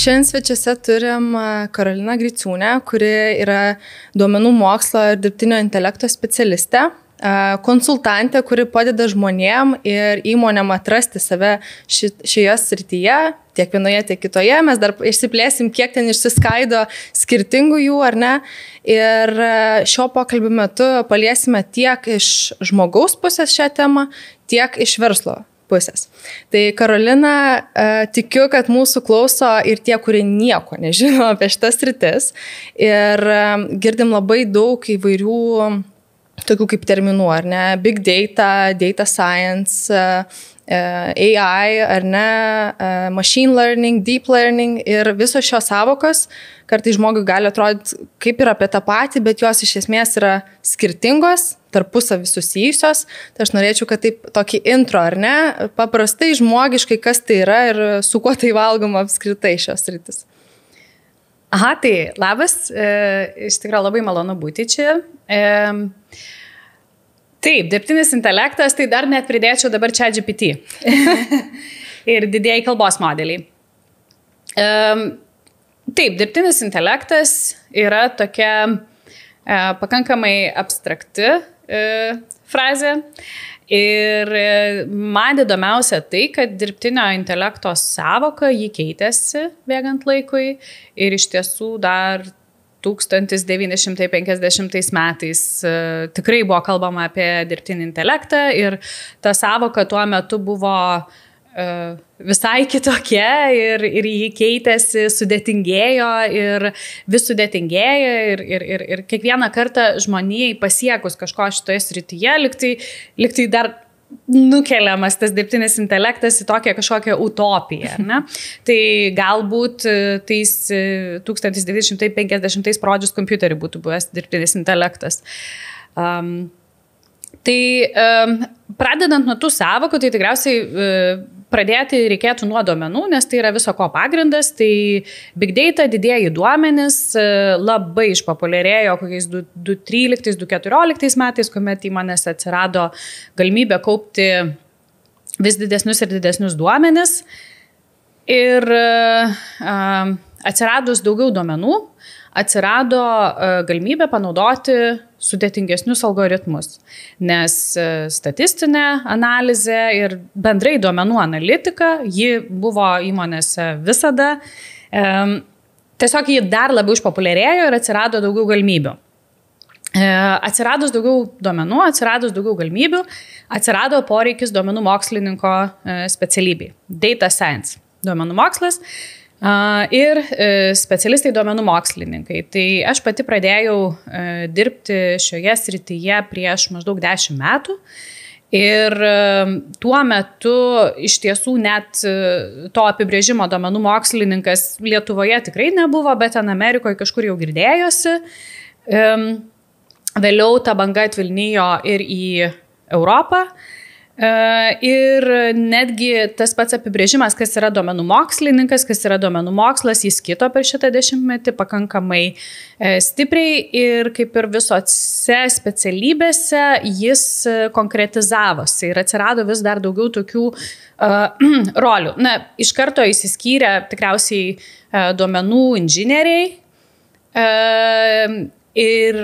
Šiandien svečiuose turim Karoliną Griciūnę, kuri yra duomenų mokslo ir dirbtinio intelekto specialistė, konsultantė, kuri padeda žmonėm ir įmonėm atrasti save šioje srityje, tiek vienoje, tiek kitoje. Mes dar išsiplėsim, kiek ten išsiskaido skirtingų jų, ar ne. Ir šio pokalbio metu paliesime tiek iš žmogaus pusės šią temą, tiek iš verslo pusės. Tai Karolina, tikiu, kad mūsų klauso ir tie, kurie nieko nežino apie šitas sritis. Ir girdim labai daug įvairių tokių kaip terminų, ar ne? Big data, data science, AI, ar ne? Machine learning, deep learning ir visos šios savokos kartais žmogui gali atrodyti kaip ir apie tą patį, bet jos iš esmės yra skirtingos, tarpusavy susijusios. Tai aš norėčiau, kad taip tokį intro, ar ne, paprastai žmogiškai, kas tai yra ir su kuo tai valgoma apskritai šios rytis. Aha, tai labas, iš tikrųjų labai malonu būti čia. Taip, dirbtinis intelektas, tai dar net pridėčiau dabar ChatGPT ir didieji kalbos modeliai. Taip, dirbtinis intelektas yra tokia pakankamai abstrakti frazė ir man įdomiausia tai, kad dirbtinio intelekto sąvoka jį keitėsi bėgant laikui ir iš tiesų dar 1950 metais tikrai buvo kalbama apie dirbtinį intelektą ir ta sąvoka tuo metu buvo visai kitokia ir jį keitėsi, sudėtingėjo ir vis sudėtingėjo ir kiekvieną kartą žmonijai pasiekus kažko šitoje srityje, liktai dar nukeliamas tas dirbtinis intelektas į tokią kažkokią utopiją. Ne? Tai galbūt tais 1950 pradžius kompiuterį būtų buvęs dirbtinis intelektas. Pradedant nuo tų sąvokų, tai tikriausiai pradėti reikėtų nuo duomenų, nes tai yra viso ko pagrindas. Tai big data, didieji duomenys labai išpopuliarėjo kokiais 2013-2014 metais, kuomet įmonės atsirado galimybė kaupti vis didesnius ir didesnius duomenis. Ir atsiradus daugiau duomenų, atsirado galimybė panaudoti sudėtingesnius algoritmus, nes statistinė analizė ir bendrai duomenų analitika, ji buvo įmonėse visada. Tiesiog ji dar labiau išpopuliarėjo ir atsirado daugiau galimybių. Atsiradus daugiau duomenų, atsiradus daugiau galimybių, atsirado poreikis duomenų mokslininko specialybei. Data science, duomenų mokslas. Ir specialistai duomenų mokslininkai. Tai aš pati pradėjau dirbti šioje srityje prieš maždaug 10 metų ir tuo metu iš tiesų net to apibrėžimo duomenų mokslininkas Lietuvoje tikrai nebuvo, bet ten Amerikoje kažkur jau girdėjosi. Vėliau ta banga atvilnijo ir į Europą. Ir netgi tas pats apibrėžimas, kas yra duomenų mokslininkas, kas yra duomenų mokslas, jis kito per šitą dešimtmetį pakankamai stipriai ir kaip ir visose specialybėse jis konkretizavosi ir atsirado vis dar daugiau tokių rolių. Na, iš karto įsiskyrė tikriausiai duomenų inžinieriai ir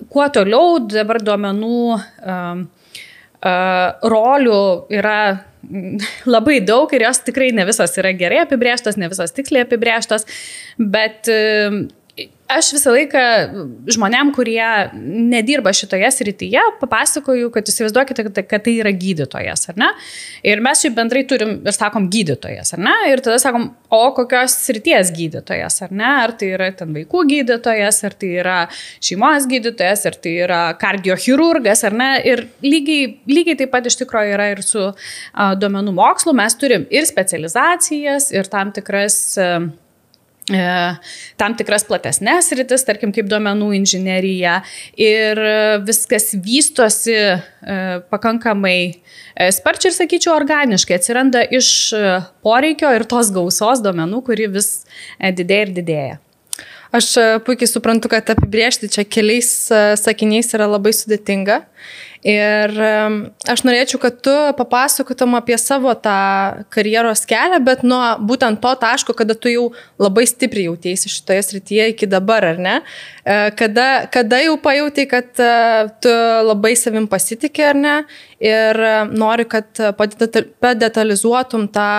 kuo toliau dabar duomenų rolių yra labai daug ir jos tikrai ne visos yra gerai apibrėžtos, ne visos tiksliai apibrėžtos, bet aš visą laiką žmonėm, kurie nedirba šitoje srityje, papasakoju, kad įsivaizduokite, kad tai yra gydytojas, ar ne? Ir mes šiaip bendrai turim ir sakom gydytojas, ar ne? Ir tada sakom, o kokios srities gydytojas, ar ne? Ar tai yra ten vaikų gydytojas, ar tai yra šeimos gydytojas, ar tai yra kardiochirurgas, ar ne? Ir lygiai taip pat iš tikrųjų yra ir su duomenų mokslu. Mes turim ir specializacijas, ir tam tikras platesnės sritis, tarkim, kaip duomenų inžinerija ir viskas vystosi pakankamai sparčiai ir, sakyčiau, organiškai. Atsiranda iš poreikio ir tos gausos duomenų, kuri vis didėja ir didėja. Aš puikiai suprantu, kad apibriežti čia keliais sakiniais yra labai sudėtinga. Ir aš norėčiau, kad tu papasakotum apie savo tą karjeros kelią, bet nuo būtent to taško, kada tu jau labai stipriai jautėsi šitoje srityje iki dabar, ar ne? Kada jau pajautai, kad tu labai savim pasitikė, ar ne? Ir nori, kad padetalizuotum tą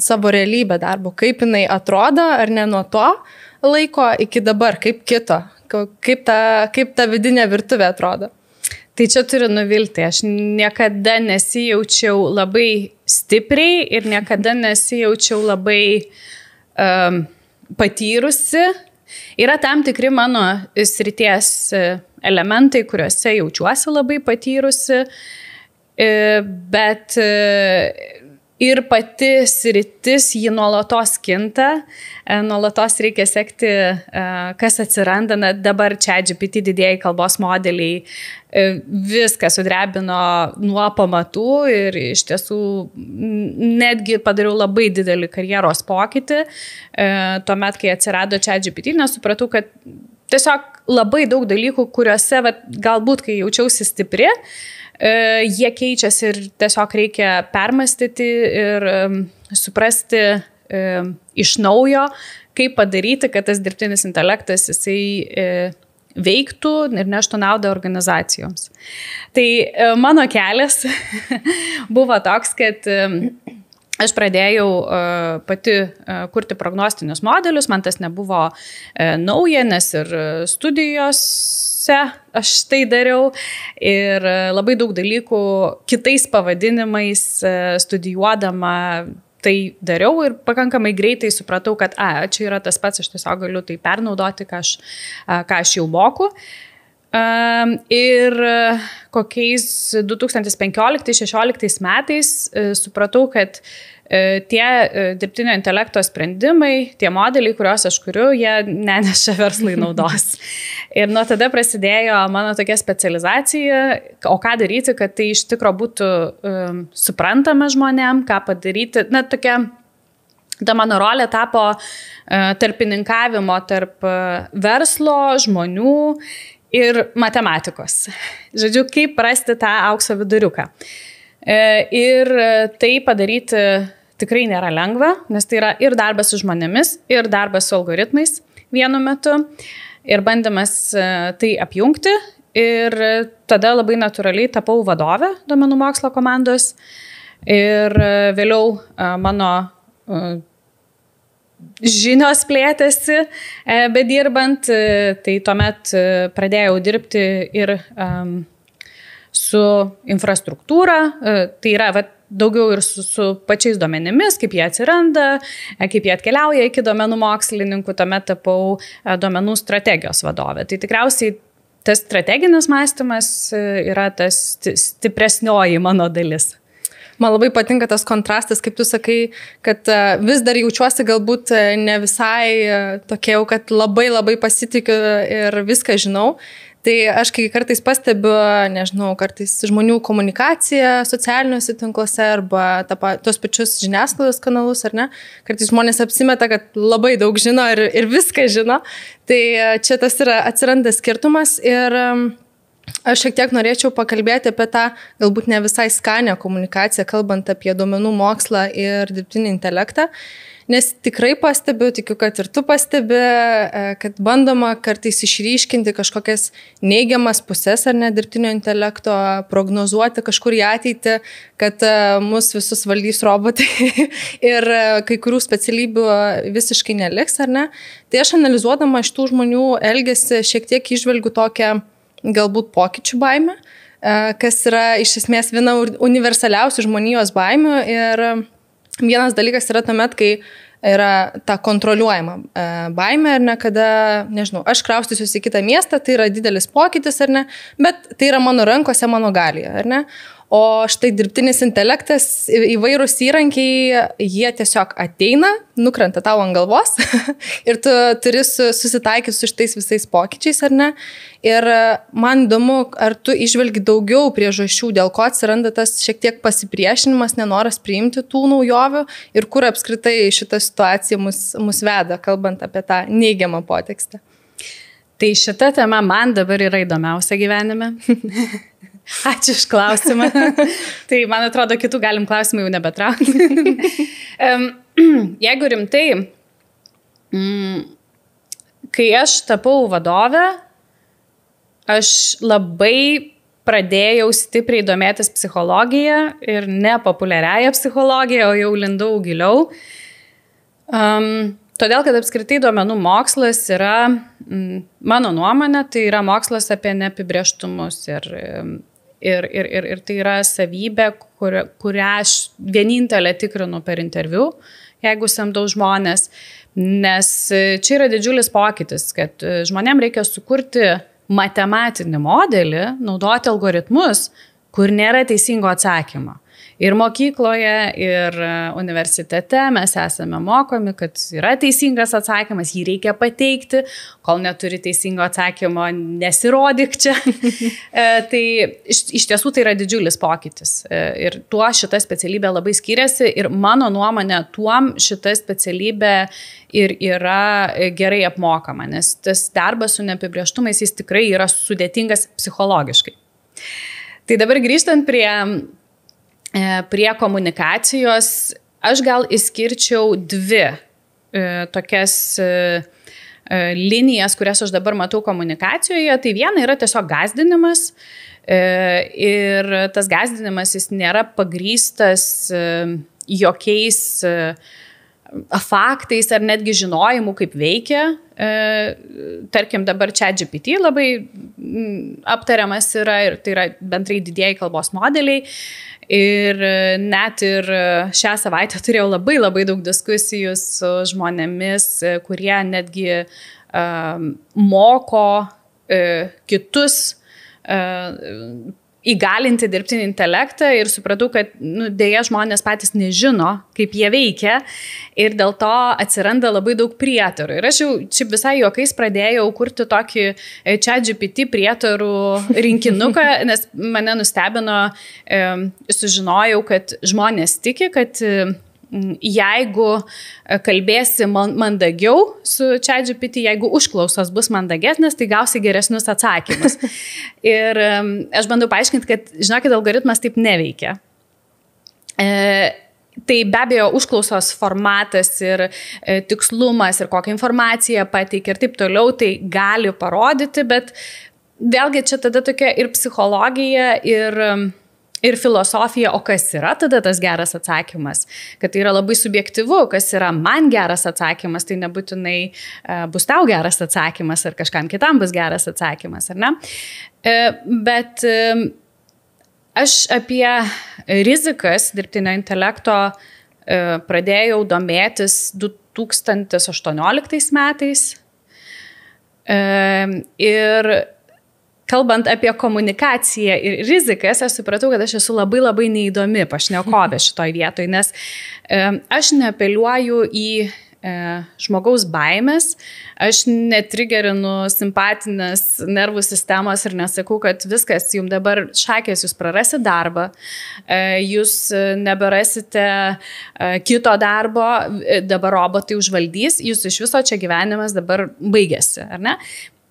savo realybę darbo, kaip jinai atrodo, ar ne, nuo to laiko iki dabar, kaip kito, kaip ta vidinė virtuvė atrodo. Tai čia turiu nuvilti, aš niekada nesijaučiau labai stipriai ir niekada nesijaučiau labai patyrusi. Yra tam tikri mano srities elementai, kuriuose jaučiuosi labai patyrusi, bet ir pati sritis jį nuolatos kinta, nuolatos reikia sekti, kas atsiranda. Na, dabar ChatGPT didieji kalbos modeliai viską sudrebino nuo pamatų ir iš tiesų netgi padariau labai didelį karjeros pokytį. Tuomet, kai atsirado ChatGPT, nesupratau, kad tiesiog labai daug dalykų, kuriuose galbūt, kai jaučiausi stipri, jie keičiasi ir tiesiog reikia permastyti ir suprasti iš naujo, kaip padaryti, kad tas dirbtinis intelektas jisai veiktų ir neštų naudą organizacijoms. Tai mano kelias buvo toks, kad aš pradėjau pati kurti prognostinius modelius, man tas nebuvo nauja, nes ir studijose aš tai dariau ir labai daug dalykų kitais pavadinimais studijuodama tai dariau ir pakankamai greitai supratau, kad čia yra tas pats, aš tiesiog galiu tai pernaudoti, ką aš jau moku. Ir kokiais 2015-2016 metais supratau, kad tie dirbtinio intelekto sprendimai, tie modeliai, kuriuos aš kuriu, jie neneša verslai naudos. Ir nuo tada prasidėjo mano tokia specializacija, o ką daryti, kad tai iš tikro būtų suprantama žmonėm, ką padaryti. Na, tokia, ta mano rolė tapo tarpininkavimo tarp verslo, žmonių ir matematikos. Žodžiu, kaip rasti tą aukso viduriuką. Ir tai padaryti tikrai nėra lengva, nes tai yra ir darbas su žmonėmis, ir darbas su algoritmais vienu metu, ir bandymas tai apjungti. Ir tada labai natūraliai tapau vadovė duomenų mokslo komandos. Ir vėliau mano žinios plėtėsi bedirbant, tai tuomet pradėjau dirbti ir su infrastruktūra, tai yra daugiau ir su pačiais duomenimis, kaip jie atsiranda, kaip jie atkeliauja iki duomenų mokslininkų, tuomet tapau duomenų strategijos vadovė. Tai tikriausiai tas strateginis mąstymas yra tas stipresnioji mano dalis. Man labai patinka tas kontrastas, kaip tu sakai, kad vis dar jaučiuosi galbūt ne visai tokia jau, kad labai pasitikiu ir viską žinau. Tai aš kai kartais pastebiu, nežinau, kartais žmonių komunikaciją socialiniuose tinkluose arba tos pačius žiniasklaidos kanalus, ar ne? Kartais žmonės apsimeta, kad labai daug žino ir viską žino. Tai čia tas atsiranda skirtumas ir aš šiek tiek norėčiau pakalbėti apie tą galbūt ne visai skanią komunikaciją, kalbant apie duomenų mokslą ir dirbtinį intelektą. Nes tikrai pastebiu, tikiu, kad ir tu pastebi, kad bandoma kartais išryškinti kažkokias neigiamas pusės ar ne dirbtinio intelekto, prognozuoti kažkur į ateitį, kad mus visus valdys robotai ir kai kurių specialybių visiškai neliks, ar ne. Tai aš analizuodama iš tų žmonių elgesį šiek tiek įžvelgiu tokią galbūt pokyčių baimę, kas yra iš esmės viena universaliausių žmonijos baimių ir vienas dalykas yra tuomet, kai yra ta kontroliuojama baimė, ar ne, kada, nežinau, aš kraustysiuosi į kitą miestą, tai yra didelis pokytis, ar ne, bet tai yra mano rankose, mano galioje, ar ne. O štai dirbtinis intelektas, įvairūs įrankiai, jie tiesiog ateina, nukrenta tau ant galvos ir tu turi susitaikyti su šitais visais pokyčiais, ar ne. Ir man įdomu, ar tu įžvelgi daugiau priežasčių, dėl ko atsiranda tas šiek tiek pasipriešinimas, nenoras priimti tų naujovių ir kur apskritai šita situacija mus veda, kalbant apie tą neigiamą potekstę. Tai šita tema man dabar yra įdomiausia gyvenime. Ačiū už klausimą. Tai man atrodo, kitų galim klausimų jau nebetraukti. Jeigu rimtai, kai aš tapau vadovę, aš labai pradėjau stipriai domėtis psichologija ir ne populiariaja psichologija, o jau lindau giliau. Todėl, kad apskritai duomenų mokslas yra, mano nuomonė, tai yra mokslas apie neapibrėžtumus ir tai yra savybė, kurią aš vienintelę tikrinu per interviu, jeigu samdau žmonės, nes čia yra didžiulis pokytis, kad žmonėm reikia sukurti matematinį modelį, naudoti algoritmus, kur nėra teisingo atsakymo. Ir mokykloje, ir universitete mes esame mokomi, kad yra teisingas atsakymas, jį reikia pateikti, kol neturi teisingo atsakymo, nesirodyk čia. Tai iš tiesų tai yra didžiulis pokytis. Ir tuo šita specialybė labai skiriasi ir mano nuomonė, tuom šita specialybė ir yra gerai apmokama, nes tas darbas su neapibrėžtumais jis tikrai yra sudėtingas psichologiškai. Tai dabar grįžtant prie komunikacijos, aš gal išskirčiau dvi tokias linijas, kurias aš dabar matau komunikacijoje. Tai viena yra tiesiog gąsdinimas ir tas gąsdinimas jis nėra pagrįstas jokiais faktais ar netgi žinojimu, kaip veikia. Tarkim, dabar ChatGPT labai aptariamas yra ir tai yra bendrai didieji kalbos modeliai. Ir net ir šią savaitę turėjau labai daug diskusijų su žmonėmis, kurie netgi moko kitus įgalinti dirbtinį intelektą ir supratau, kad dėja žmonės patys nežino, kaip jie veikia ir dėl to atsiranda labai daug prietarų. Ir aš jau šiaip visai juokais pradėjau kurti tokį ChatGPT prietarų rinkinuką, nes mane nustebino, sužinojau, kad žmonės tiki, kad jeigu kalbėsi mandagiau su ChatGPT, jeigu užklausos bus mandagesnės, tai gausi geresnius atsakymus. Ir aš bandau paaiškinti, kad, žinokit, algoritmas taip neveikia. Tai be abejo užklausos formatas ir tikslumas ir kokią informaciją pateikia ir taip toliau, tai gali parodyti, bet vėlgi čia tada tokia ir psichologija, ir filosofija, o kas yra tada tas geras atsakymas, kad tai yra labai subjektyvu, kas yra man geras atsakymas, tai nebūtinai bus tau geras atsakymas ar kažkam kitam bus geras atsakymas, ar ne? Bet aš apie rizikas dirbtinio intelekto pradėjau domėtis 2018 metais ir kalbant apie komunikaciją ir rizikas, aš supratau, kad aš esu labai neįdomi pašnekovė šitoj vietoj, nes aš neapeliuoju į žmogaus baimės, aš netrigerinu simpatinės nervų sistemos ir nesakau, kad viskas, jums dabar šakės, jūs prarasit darbą, jūs neberasite kito darbo, dabar robotai užvaldys, jūs iš viso čia gyvenimas dabar baigėsi, ar ne?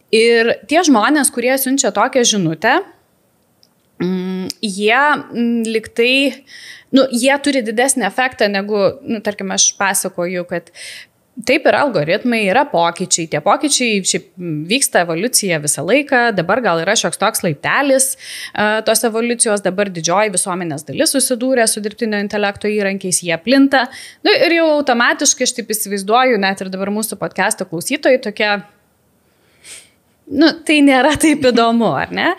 Ir tie žmonės, kurie siunčia tokią žinutę, jie liktai, jie turi didesnį efektą negu, tarkim, aš pasakoju, kad taip yra algoritmai, yra pokyčiai, tie pokyčiai šiaip vyksta evoliucija visą laiką, dabar gal yra šioks toks laiptelis tos evoliucijos, dabar didžioji visuomenės dalis susidūrė su dirbtinio intelekto įrankiais, jie plinta, ir jau automatiškai aš taip įsivaizduoju, net ir dabar mūsų podcast'o klausytojai tokie, tai nėra taip įdomu, ar ne?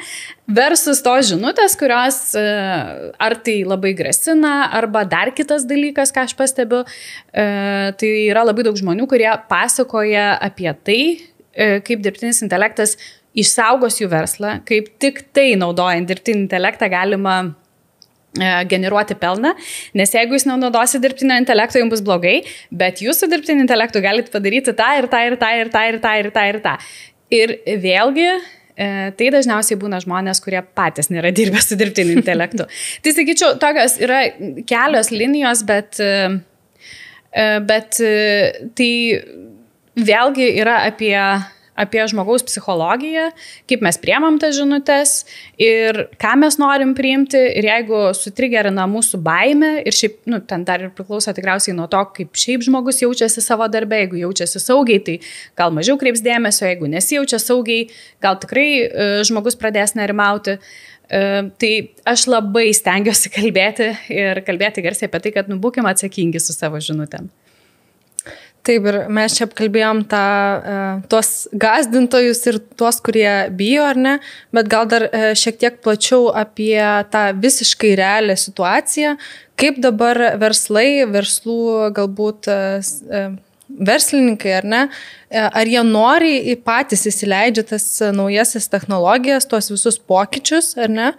Versus tos žinutės, kurios ar tai labai grasina, arba dar kitas dalykas, ką aš pastebiu, tai yra labai daug žmonių, kurie pasakoja apie tai, kaip dirbtinis intelektas išsaugos jų verslą, kaip tik tai naudojant dirbtinį intelektą galima generuoti pelną, nes jeigu jūs nenaudosi dirbtinio intelekto, jums bus blogai, bet jūs su dirbtiniu intelektu galite padaryti tą ir tą ir tą ir tą ir tą ir tą ir tą. Ir vėlgi, tai dažniausiai būna žmonės, kurie patys nėra dirbę su dirbtiniu intelektu. Tai sakyčiau, tokios yra kelios linijos, bet tai vėlgi yra apie žmogaus psichologiją, kaip mes priemam tas žinutes ir ką mes norim priimti. Ir jeigu sutrigerina mūsų baimę, ir šiaip, ten dar ir priklauso tikriausiai nuo to, kaip šiaip žmogus jaučiasi savo darbe, jeigu jaučiasi saugiai, tai gal mažiau kreips dėmesio, jeigu nesijaučia saugiai, gal tikrai žmogus pradės nerimauti. Tai aš labai stengiuosi kalbėti garsiai apie tai, kad būkim atsakingi su savo žinutėm. Taip, ir mes čia apkalbėjom tuos gąsdintojus ir tuos, kurie bijo, ar ne, bet gal dar šiek tiek plačiau apie tą visiškai realią situaciją, kaip dabar verslų galbūt verslininkai, ar ne, ar jie nori patys įsileidžia tas naujasis technologijas, tuos visus pokyčius, ar ne,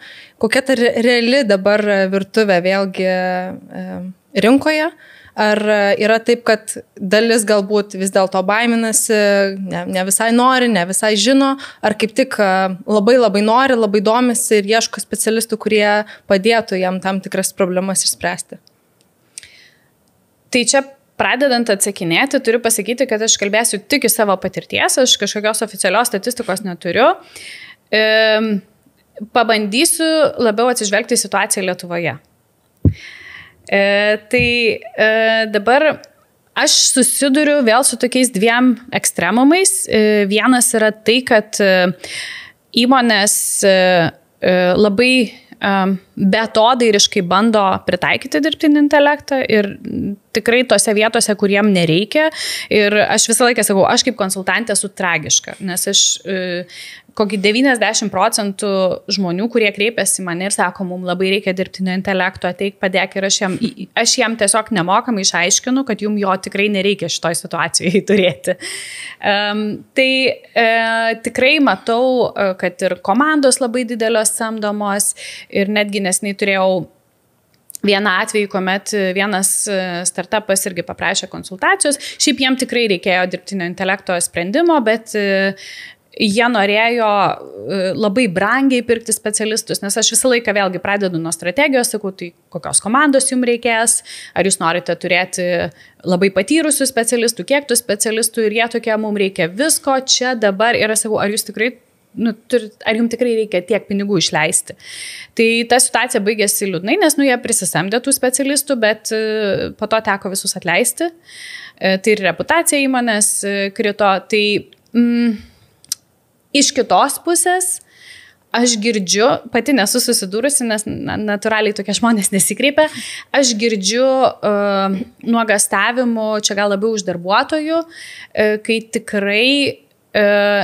kokia ta reali dabar virtuvė vėlgi rinkoje, ar yra taip, kad dalis galbūt vis dėlto baiminasi, ne visai nori, ne visai žino, ar kaip tik labai nori, labai domisi ir ieško specialistų, kurie padėtų jam tam tikras problemas išspręsti. Tai čia pradedant atsakinėti, turiu pasakyti, kad aš kalbėsiu tik iš savo patirties, aš kažkokios oficialios statistikos neturiu. Pabandysiu labiau atsižvelgti į situaciją Lietuvoje. Dabar aš susiduriu vėl su tokiais dviem ekstremumais. Vienas yra tai, kad įmonės labai betodairiškai bando pritaikyti dirbtinį intelektą ir tikrai tose vietose, kur jiem nereikia. Ir aš visą laiką sakau, aš kaip konsultantė esu tragiška, nes aš kokį 90% žmonių, kurie kreipiasi mane ir sako, mums labai reikia dirbtinio intelekto, ateik, padėk, ir aš jam tiesiog nemokamai išaiškinu, kad jums jo tikrai nereikia šitoj situacijoje turėti. Tikrai matau, kad ir komandos labai didelios samdomos ir netgi nesnei turėjau vieną atvejį, kuomet vienas startupas irgi paprašė konsultacijos. Šiaip jiem tikrai reikėjo dirbtinio intelekto sprendimo, bet jie norėjo labai brangiai pirkti specialistus, nes aš visą laiką vėlgi pradedu nuo strategijos, sakau, tai kokios komandos jums reikės, ar jūs norite turėti labai patyrusių specialistų, kiek tų specialistų, ir jie tokie, mums reikia visko čia dabar, ir aš sakau, ar jūs tikrai ar jums tikrai reikia tiek pinigų išleisti. Tai ta situacija baigėsi liūdnai, nes jie prisisamdė tų specialistų, bet po to teko visus atleisti. Tai ir reputacija įmonės krito. Tai iš kitos pusės aš girdžiu, pati nesu susidūrusi, nes natūraliai tokie žmonės nesikreipia, aš girdžiu nuogastavimų, čia gal labiau už darbuotojų, kai tikrai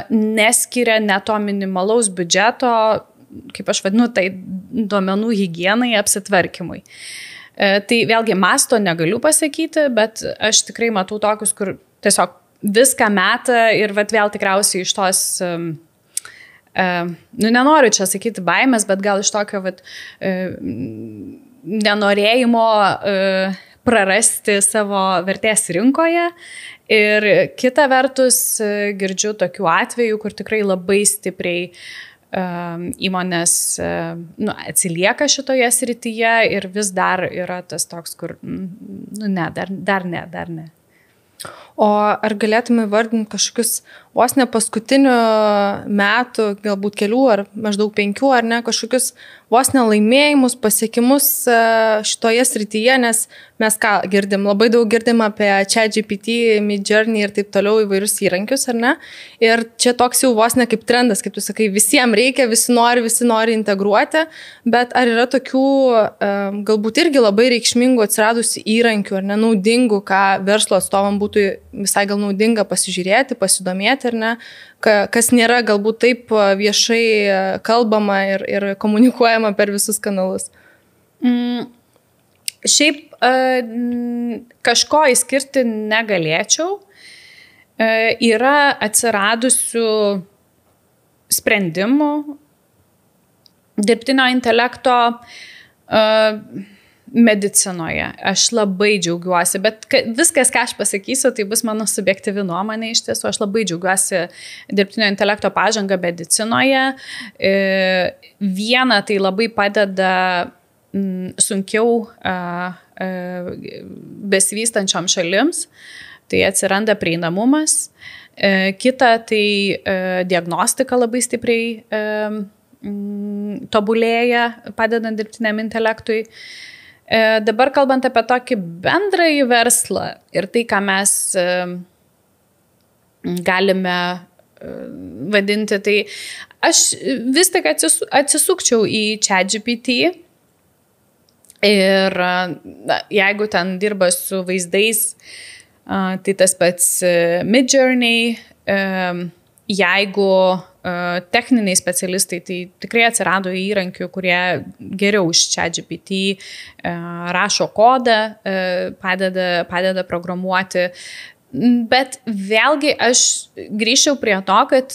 neskiria net to minimalaus biudžeto, kaip aš vadinu, tai duomenų higienai, apsitvarkymui. Tai vėlgi masto negaliu pasakyti, bet aš tikrai matau tokius, kur tiesiog viską meta ir vėl tikriausiai iš tos, nenoriu čia sakyti baimės, bet gal iš tokio nenorėjimo prarasti savo vertės rinkoje. Ir kita vertus girdžiu tokių atvejų, kur tikrai labai stipriai įmonės atsilieka šitoje srityje ir vis dar yra tas toks, kur dar ne. O ar galėtume vardinti kažkokius vos ne paskutinių metų, galbūt kelių ar maždaug 5, ar ne, kažkokius vos ne laimėjimus, pasiekimus šitoje srityje, nes mes ką girdim, labai daug girdim apie ChatGPT, Midjourney ir taip toliau įvairius įrankius, ar ne? Ir čia toks jau vos ne kaip trendas, kaip tu sakai, visiems reikia, visi nori integruoti, bet ar yra tokių galbūt irgi labai reikšmingų atsiradusių įrankių, ar ne, naudingų, ką verslo atstovam būtų visai gal naudinga pasižiūrėti, pasidomėti, ar ne, kas nėra galbūt taip viešai kalbama ir komunikuojama per visus kanalus? Šiaip kažko įskirti negalėčiau. Yra atsiradusių sprendimų dirbtinio intelekto medicinoje. Aš labai džiaugiuosi, bet viskas, ką aš pasakysiu, tai bus mano subjektyvi nuomonė iš tiesų. Aš labai džiaugiuosi dirbtinio intelekto pažanga medicinoje. Viena, tai labai padeda sunkiau besivystančiom šalims. tai atsiranda prieinamumas, kita tai diagnostika labai stipriai tobulėja, padedant dirbtiniam intelektui. Dabar kalbant apie tokį bendrąjį verslą ir tai, ką mes galime vadinti, tai aš vis tik atsisukčiau į ChatGPT ir jeigu ten dirba su vaizdais, tai tas pats Midjourney, jeigu techniniai specialistai, tai tikrai atsirado įrankių, kurie geriau už ChatGPT rašo kodą, padeda programuoti. Bet vėlgi aš grįžčiau prie to, kad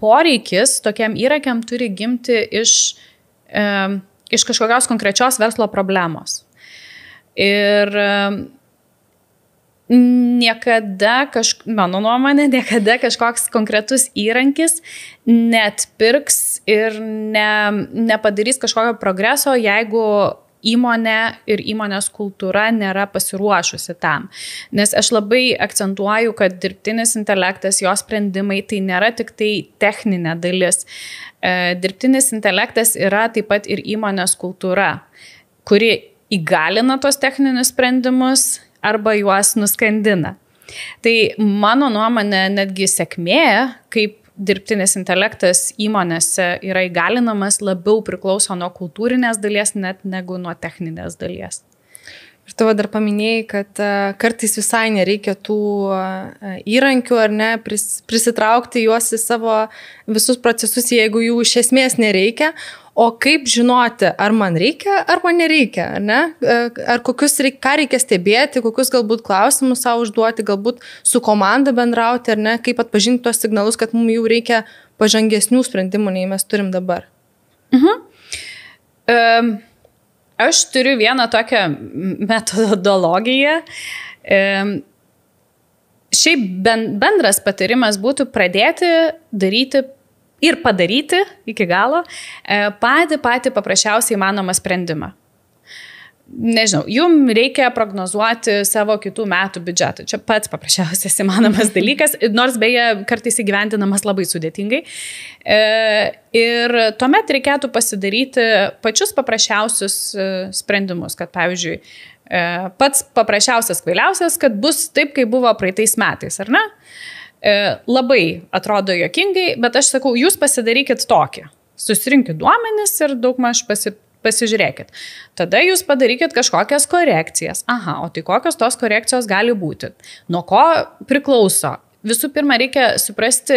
poreikis tokiam įrankiam turi gimti iš kažkokios konkrečios verslo problemos. Ir mano nuomonė, niekada kažkoks konkretus įrankis neatpirks ir nepadarys kažkokio progreso, jeigu įmonė ir įmonės kultūra nėra pasiruošusi tam. Nes aš labai akcentuoju, kad dirbtinis intelektas, jo sprendimai, tai nėra tik tai techninė dalis. Dirbtinis intelektas yra taip pat ir įmonės kultūra, kuri įgalina tos techninius sprendimus arba juos nuskandina. Tai mano nuomonė netgi sėkmė, kaip dirbtinis intelektas įmonėse yra įgalinamas, labiau priklauso nuo kultūrinės dalies, net negu nuo techninės dalies. Ir tu dar paminėjai, kad kartais visai nereikia tų įrankių ar ne, prisitraukti juos į savo visus procesus, jeigu jų iš esmės nereikia. O kaip žinoti, ar man reikia, ar man nereikia, ar ne? Ar ką reikia stebėti, kokius galbūt klausimus savo užduoti, galbūt su komanda bendrauti, ar ne? Kaip atpažinti tos signalus, kad mums jau reikia pažangesnių sprendimų, nei mes turim dabar. Aš turiu vieną tokią metodologiją. Šiaip bendras patarimas būtų pradėti daryti ir padaryti iki galo patį paprasčiausiai įmanomą sprendimą. Nežinau, jums reikia prognozuoti savo kitų metų biudžetą. Čia pats paprasčiausias įmanomas dalykas, nors beje kartais įgyvendinamas labai sudėtingai. Ir tuomet reikėtų pasidaryti pačius paprasčiausius sprendimus, kad pavyzdžiui, pats paprasčiausias, kvailiausias, kad bus taip, kaip buvo praeitais metais, ar ne? Labai atrodo juokingai, bet aš sakau, jūs pasidarykit tokį. Susirinkit duomenis ir daugmaž pasižiūrėkit. Tada jūs padarykit kažkokias korekcijas. Aha, o tai kokios tos korekcijos gali būti? Nuo ko priklauso? Visų pirma, reikia suprasti,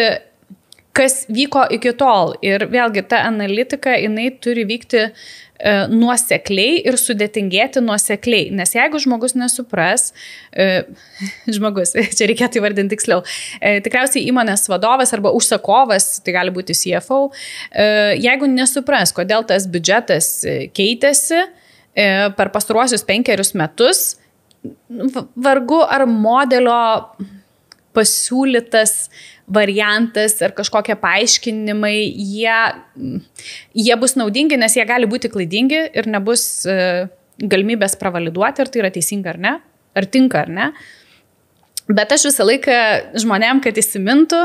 kas vyko iki tol. Ir vėlgi, ta analitika, jinai turi vykti nuosekliai ir sudėtingėti nuosekliai. Nes jeigu žmogus nesupras, čia reikėtų įvardinti tiksliau, tikriausiai įmonės vadovas arba užsakovas, tai gali būti CFO, jeigu nesupras, kodėl tas biudžetas keitėsi per pastaruosius 5 metus, vargu ar modelio pasiūlytas variantas ar kažkokie paaiškinimai, jie bus naudingi, nes jie gali būti klaidingi ir nebus galimybės pravaliduoti, ar tai yra teisinga ar ne, ar tinka ar ne. Bet aš visą laiką žmonėm, kad įsimintų,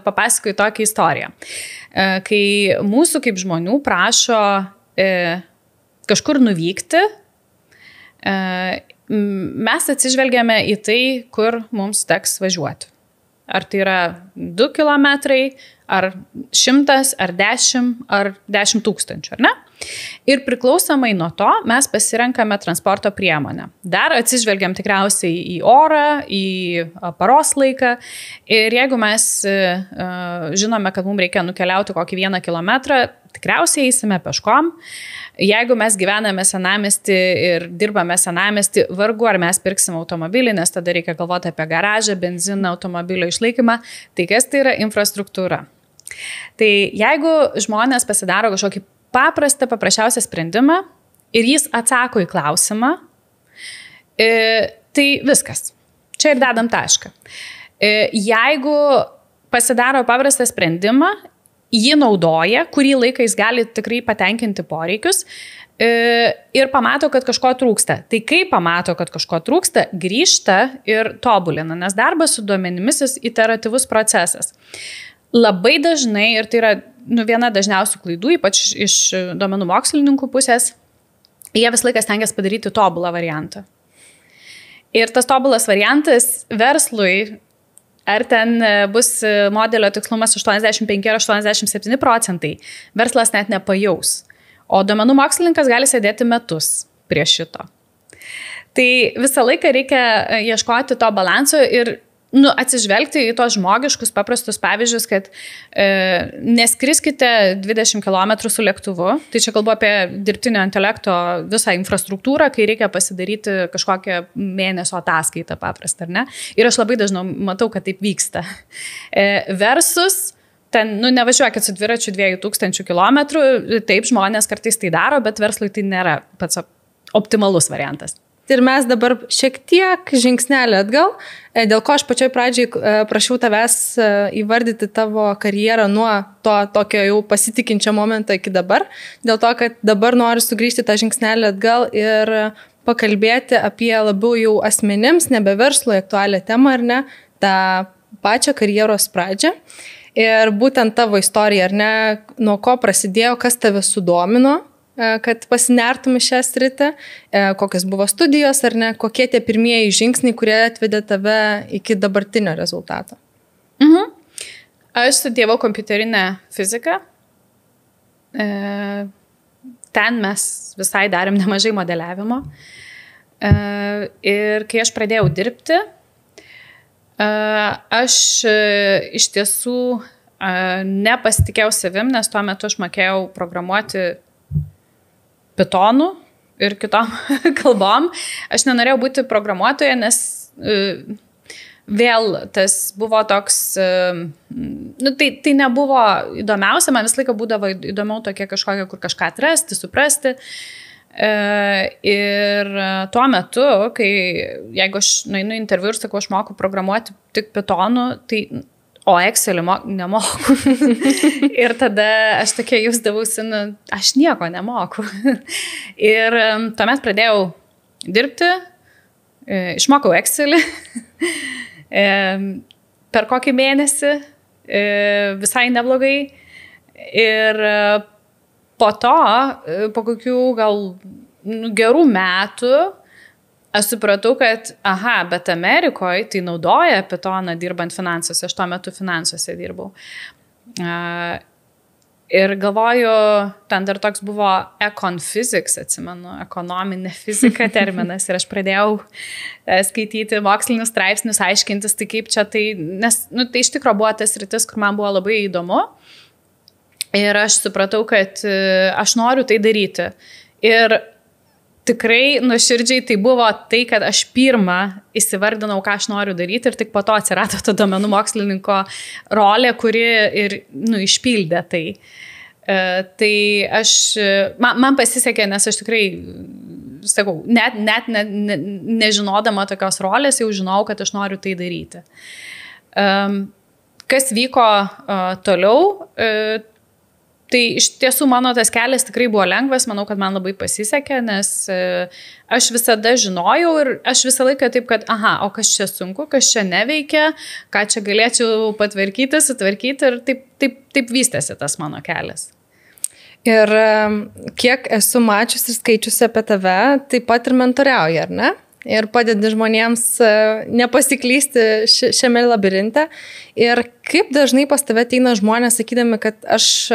papasakoju tokią istoriją. Kai mūsų kaip žmonių prašo kažkur nuvykti, mes atsižvelgiame į tai, kur mums teks važiuoti. Ar tai yra 2 kilometrai, ar 100, ar 10, ar 10 tūkstančių, ar ne? Ir priklausomai nuo to mes pasirenkame transporto priemonę. Dar atsižvelgiam tikriausiai į orą, į paros laiką. Ir jeigu mes žinome, kad mums reikia nukeliauti kokį 1 kilometrą, tikriausiai eisime peškom. Jeigu mes gyvename senamiestį ir dirbame senamiestį, vargu ar mes pirksim automobilį, nes tada reikia galvoti apie garažą, benziną, automobilio išlaikymą. Tai kas tai yra infrastruktūra? Tai jeigu žmonės pasidaro kažkokį paprasčiausią sprendimą ir jis atsako į klausimą, tai viskas. Čia ir dedam tašką. Jeigu pasidaro paprastą sprendimą jį naudoja, kurį laiką jis gali tikrai patenkinti poreikius ir pamato, kad kažko trūksta. Tai kai pamato, kad kažko trūksta, grįžta ir tobulina, nes darbas su duomenimis jis iteratyvus procesas. Labai dažnai, ir tai yra viena dažniausių klaidų, ypač iš duomenų mokslininkų pusės, jie vis laikas stengiasi padaryti tobulą variantą. Ir tas tobulas variantas verslui, ar ten bus modelio tikslumas 85 ar 87%, verslas net nepajaus. O duomenų mokslininkas gali sėdėti metus prie šito. Tai visą laiką reikia ieškoti to balanso ir atsižvelgti į tos žmogiškus paprastus pavyzdžius, kad neskriskite 20 km su lėktuvu. Tai čia kalbu apie dirbtinio intelekto visą infrastruktūrą, kai reikia pasidaryti kažkokią mėnesio ataskaitą paprastą, ar ne? Ir aš labai dažnai matau, kad taip vyksta. Versus ten, nevažiuokit su dviračiu 2000 km, taip žmonės kartais tai daro, bet verslui tai nėra pats optimalus variantas. Ir mes dabar šiek tiek žingsnelį atgal, dėl ko aš pačioj pradžiai prašiau tavęs įvardyti tavo karjerą nuo to tokio jau pasitikinčio momento iki dabar, dėl to, kad dabar noriu sugrįžti tą žingsnelį atgal ir pakalbėti apie labiau jau asmenims, nebe verslui aktualią temą, ar ne, tą pačią karjeros pradžią. Ir būtent tavo istorija, ar ne, nuo ko prasidėjo, kas tave sudomino, kad pasinertum į šią sritį, kokios buvo studijos, ar ne, kokie tie pirmieji žingsniai, kurie atvedė tave iki dabartinio rezultato. Aš studijavau kompiuterinę fiziką. Ten mes visai darėm nemažai modeliavimo. Ir kai aš pradėjau dirbti, aš iš tiesų nepasitikėjau savim, nes tuo metu aš mokėjau programuoti Pythonu ir kitom kalbom. Aš nenorėjau būti programuotoja, nes vėl tas buvo toks, tai nebuvo įdomiausia, man visą laiką būdavo įdomiau tokie kažkokie, kur kažką atrasti, suprasti. Ir tuo metu, kai jeigu aš nueinu interviu ir sakau, aš moku programuoti tik Pythonu, tai o Excelį nemoku. Ir tada aš tokia jausdavausi, aš nieko nemoku. Ir tuomet pradėjau dirbti, išmokau Excelį per kokį mėnesį, visai neblogai. Ir po to, po kokių gal gerų metų, aš supratau, kad, bet Amerikoje tai naudoja Pythoną dirbant finansuose, aš tuo metu finansuose dirbau. Ir galvoju, ten dar toks buvo econ physics, atsimenu, ekonominė fizika terminas, ir aš pradėjau skaityti mokslinius straipsnius, aiškintis, tai kaip čia tai, nes tai iš tikro buvo tas sritis, kur man buvo labai įdomu. Ir aš supratau, kad aš noriu tai daryti. Ir tikrai nuoširdžiai tai buvo tai, kad aš pirmą įsivardinau, ką aš noriu daryti, ir tik po to atsirado ta duomenų mokslininko rolė, kuri ir išpildė tai. Tai man pasisekė, nes aš tikrai, sakau, net nežinodama tokios rolės, jau žinau, kad aš noriu tai daryti. Kas vyko toliau? Tai iš tiesų mano tas kelias tikrai buvo lengvas, manau, kad man labai pasisekė, nes aš visada žinojau ir aš visą laiką taip, kad o kas čia sunku, kas čia neveikia, ką čia galėčiau patvarkyti, sutvarkyti, ir taip vystėsi tas mano kelias. Ir kiek esu mačiusi ir skaičiusi apie tave, taip pat ir mentoriauji, ar ne? Ir padedi žmonėms nepasiklysti šiame labirinte. Ir kaip dažnai pas tave ateina žmonės, sakydami, kad aš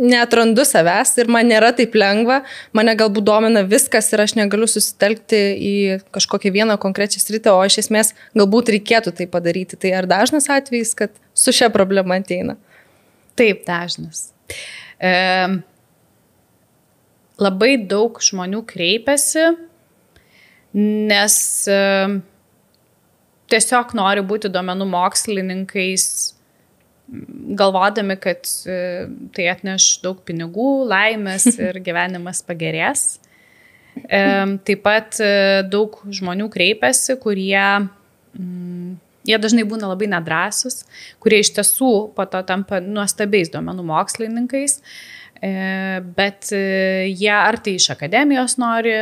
neatrandu savęs ir man nėra taip lengva, mane galbūt domina viskas ir aš negaliu susitelkti į kažkokią vieną konkrečią sritį, o iš esmės galbūt reikėtų tai padaryti. Tai ar dažnas atvejis, kad su šia problema ateina? Taip, dažnas. Labai daug žmonių kreipiasi, nes tiesiog nori būti duomenų mokslininkais, galvodami, kad tai atneš daug pinigų, laimės ir gyvenimas pagerės. Taip pat daug žmonių kreipiasi, kurie Jie dažnai būna labai nedrąsus, kurie iš tiesų po to tampa nuostabiais duomenų mokslininkais, bet jie ar tai iš akademijos nori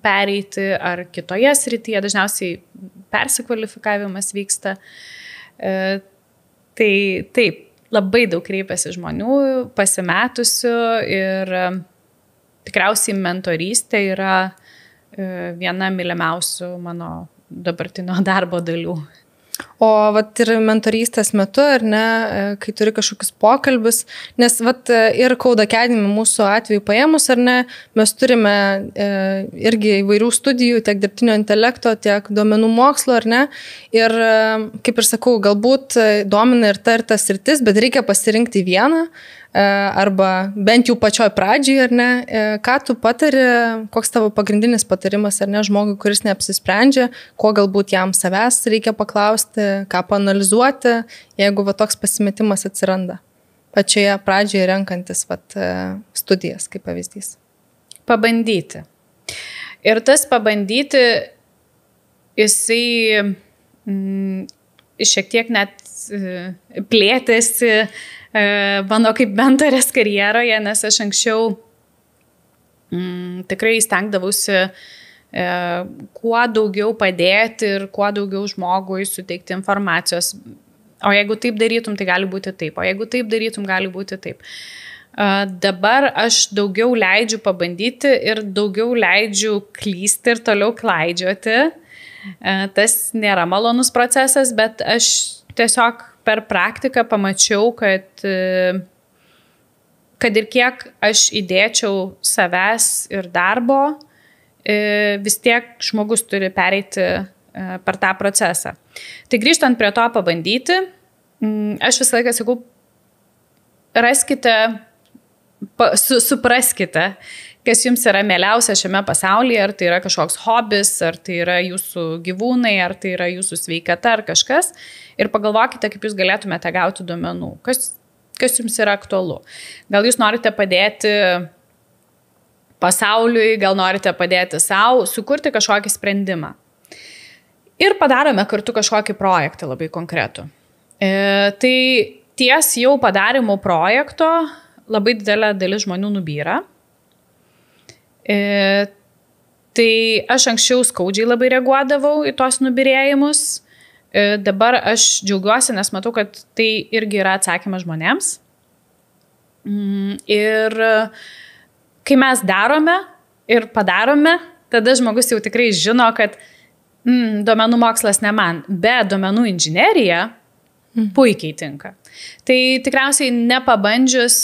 pereiti, ar kitoje srityje, dažniausiai persikvalifikavimas vyksta. Tai taip, labai daug kreipiasi žmonių, pasimetusių ir tikriausiai mentorystė yra viena mylimiausių mano dabartinio darbo dalių. O vat ir mentorystės metu, ar ne, kai turi kažkokius pokalbius, nes vat ir Code Academy mūsų atveju paėmus, ar ne, mes turime irgi įvairių studijų, tiek dirbtinio intelekto, tiek duomenų mokslo, ar ne, ir kaip ir sakau, galbūt domina ir ta sritis, bet reikia pasirinkti vieną, arba bent jau pačioj pradžiai, ar ne, ką tu patari, koks tavo pagrindinis patarimas, ar ne, žmogui, kuris neapsisprendžia, ko galbūt jam savęs reikia paklausti, ką paanalizuoti, jeigu va toks pasimetimas atsiranda pačioje pradžioje renkantis studijas, kaip pavyzdys. Pabandyti. Ir tas pabandyti, jisai šiek tiek net plėtėsi mano kaip mentorės karjeroje, nes aš anksčiau tikrai stengdavausi kuo daugiau padėti ir kuo daugiau žmogui suteikti informacijos. O jeigu taip darytum, tai gali būti taip. O jeigu taip darytum, gali būti taip. Dabar aš daugiau leidžiu pabandyti ir daugiau leidžiu klysti ir toliau klaidžioti. Tas nėra malonus procesas, bet aš tiesiog per praktiką pamačiau, kad ir kiek aš įdėčiau savęs ir darbo, vis tiek žmogus turi pereiti per tą procesą. Tai grįžtant prie to pabandyti, aš visą laiką sakau, raskite, supraskite, kas jums yra mieliausia šiame pasaulyje, ar tai yra kažkoks hobis, ar tai yra jūsų gyvūnai, ar tai yra jūsų sveikata, ar kažkas. Ir pagalvokite, kaip jūs galėtumėte gauti duomenų. Kas jums yra aktualu. Gal jūs norite padėti pasauliui, gal norite padėti savo, sukurti kažkokį sprendimą. Ir padarome kartu kažkokį projektą labai konkretų. Tai ties jau padarimo projekto labai didelė dalis žmonių nubyra. Tai aš anksčiau skaudžiai labai reaguodavau į tos nubyrėjimus. Dabar aš džiaugiuosi, nes matau, kad tai irgi yra atsakymas žmonėms. Ir kai mes darome ir padarome, tada žmogus jau tikrai žino, kad duomenų mokslas ne man, bet duomenų inžinerija puikiai tinka. Tai tikriausiai nepabandžius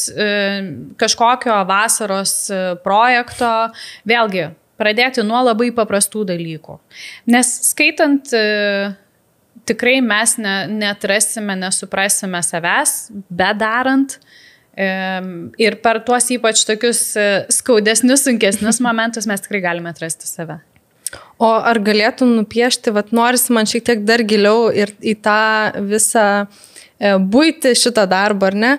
kažkokio vasaros projekto, vėlgi, pradėti nuo labai paprastų dalykų. Nes skaitant, tikrai mes neatrasime, nesuprasime savęs, bet darant. Ir per tuos ypač tokius skaudesnius, sunkesnius momentus mes tikrai galime atrasti save. O ar galėtum nupiešti, norisi man šiek tiek dar giliau ir į tą visą buitį šitą darbą, ar ne,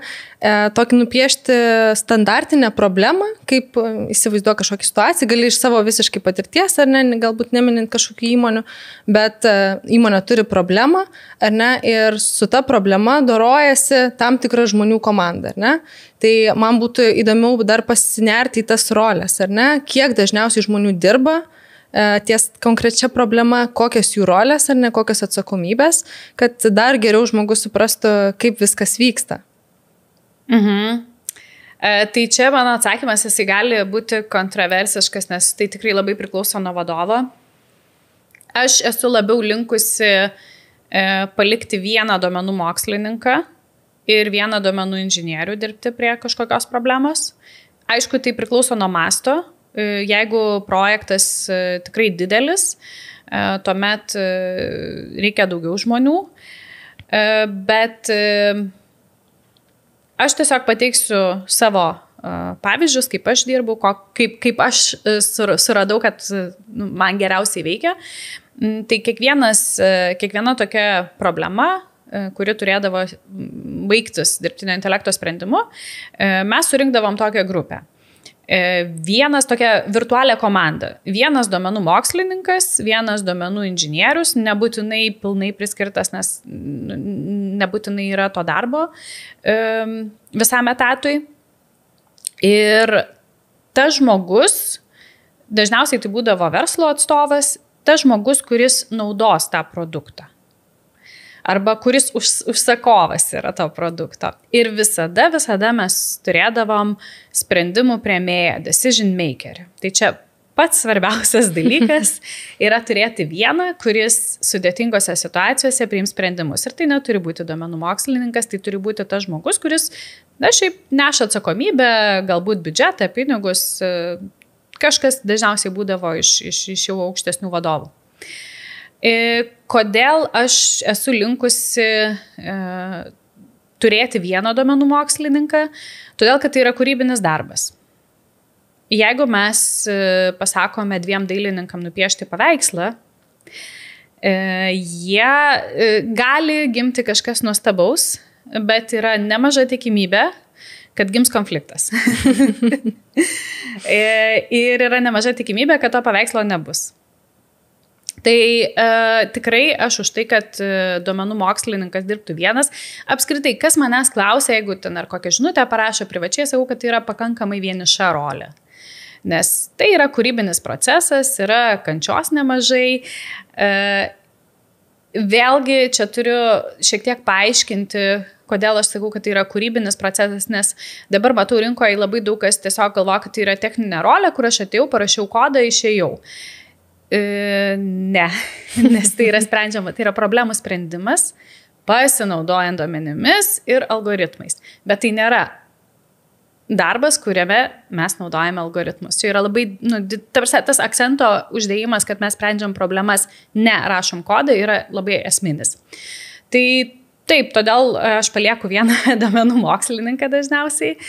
tokį nupiešti standartinę problemą, kaip įsivaizduoja kažkokią situaciją, gali iš savo visiškai patirties, ar ne, galbūt neminint kažkokių įmonių, bet įmonė turi problemą, ar ne, ir su ta problema dorojasi tam tikra žmonių komanda, ar ne. Tai man būtų įdomiau dar pasinerti į tas rolės, ar ne, kiek dažniausiai žmonių dirba ties konkrečia problema, kokios jų rolės ar ne, kokios atsakomybės, kad dar geriau žmogus suprastų, kaip viskas vyksta. Tai čia mano atsakymas, jisai gali būti kontroversiškas, nes tai tikrai labai priklauso nuo vadovo. Aš esu labiau linkusi palikti vieną duomenų mokslininką ir vieną duomenų inžinierių dirbti prie kažkokios problemos. Aišku, tai priklauso nuo masto. Jeigu projektas tikrai didelis, tuomet reikia daugiau žmonių, bet aš tiesiog pateiksiu savo pavyzdžius, kaip aš dirbu, kaip aš suradau, kad man geriausiai veikia. Tai kiekviena tokia problema, kuri turėdavo baigtis dirbtinio intelekto sprendimu, mes surinkdavom tokią grupę. vienas tokia virtualią komandą. Vienas duomenų mokslininkas, vienas duomenų inžinierius, nebūtinai pilnai priskirtas, nes nebūtinai yra to darbo visam etatui. Ir tas žmogus, dažniausiai tai būdavo verslo atstovas, tas žmogus, kuris naudos tą produktą. Arba kuris užsakovas yra to produkto. Ir visada mes turėdavom sprendimų priėmėją, decision makerį. Tai čia pats svarbiausias dalykas yra turėti vieną, kuris sudėtingose situacijose priims sprendimus. Ir tai neturi būti duomenų mokslininkas, tai turi būti tas žmogus, kuris, šiaip neša atsakomybę, galbūt biudžetą, pinigus, kažkas dažniausiai būdavo iš jau aukštesnių vadovų. Kodėl aš esu linkusi turėti vieną duomenų mokslininką? Todėl, kad tai yra kūrybinis darbas. Jeigu mes pasakome 2 dailininkam nupiešti paveikslą, jie gali gimti kažkas nuostabaus, bet yra nemaža tikimybė, kad gims konfliktas. Ir yra nemaža tikimybė, kad to paveikslo nebus. Tai tikrai aš už tai, kad duomenų mokslininkas dirbtų vienas. Apskritai, kas manęs klausia, jeigu ten ar kokią žinutę parašo privačiai, sakau, kad tai yra pakankamai vieniša rolė. Nes tai yra kūrybinis procesas, yra kančios nemažai. Vėlgi, čia turiu šiek tiek paaiškinti, kodėl aš sakau, kad tai yra kūrybinis procesas, nes dabar matau rinkoje labai daug kas tiesiog galvoja, kad tai yra techninė rolė, kur aš atėjau, parašiau kodą, išėjau. Ne, nes tai yra sprendžiama, tai yra problemų sprendimas, pasinaudojant duomenimis ir algoritmais. Bet tai nėra darbas, kuriame mes naudojame algoritmus. Čia yra labai, tas akcento uždėjimas, kad mes sprendžiam problemas, ne rašom kodą, yra labai esminis. Tai taip, todėl aš palieku vieną duomenų mokslininką dažniausiai.